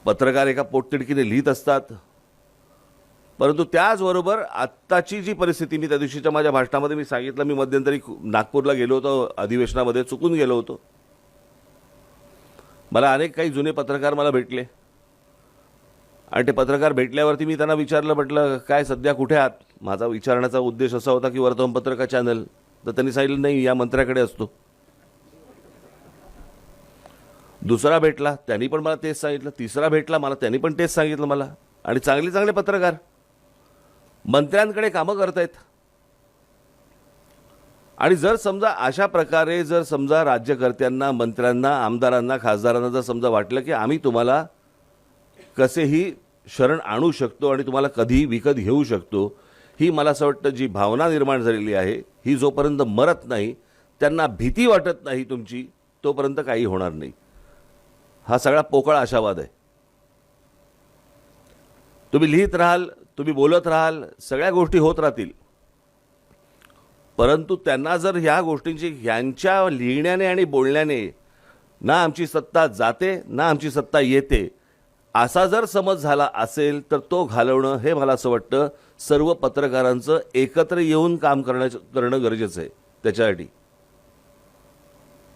पत्रकार एका पोटतिडकीने लिहित असतात, परंतु त्याचबरोबर आत्ताची जी परिस्थिती, मी त्या दिवशीच्या माझ्या भाषणामध्ये मी सांगितलं, मी मध्यंतरी नागपूरला गेलो होतो, अधिवेशनामध्ये चुकून गेलो होतो. मला अनेक काही जुने पत्रकार मला भेटले आणि ते पत्रकार भेटल्यावरती मी त्यांना विचारलं, म्हटलं काय सध्या कुठे आहात. माझा विचारण्याचा उद्देश असा होता की वर्तमानपत्र का चॅनल. तर त्यांनी सांगितलं नाही, या मंत्र्याकडे असतो. दुसरा भेटला, त्यांनी पण मला तेच सांगितलं. तिसरा भेटला मला, त्यांनी पण तेच सांगितलं मला. आणि चांगले चांगले पत्रकार मंत्र्यांकडे कामं करतायत. आणि जर समजा अशा प्रकारे जर समजा राज्यकर्त्यांना, मंत्र्यांना, आमदारांना, खासदारांना जर समजा वाटलं की आम्ही तुम्हाला कसेही शरण आणू शकतो आणि तुम्हाला कधीही विकत घेऊ शकतो, ही मला असं वाटतं जी भावना निर्माण झालेली आहे, ही जोपर्यंत मरत नाही, त्यांना भीती वाटत नाही तुमची, तोपर्यंत काही होणार नाही. हा सगळा पोकळ आशावाद आहे. तुम्ही लिहित राहाल, तुम्ही बोलत राहाल, सगळ्या गोष्टी होत राहतील, परंतु त्यांना जर ह्या गोष्टींची, ह्यांच्या लिहिण्याने आणि बोलण्याने ना आमची सत्ता जाते ना आमची सत्ता येते, असा जर समज झाला असेल तर तो घालवणं हे मला असं वाटतं सर्व पत्रकारांचं एकत्र येऊन काम करणं गरजेचं आहे त्याच्यासाठी.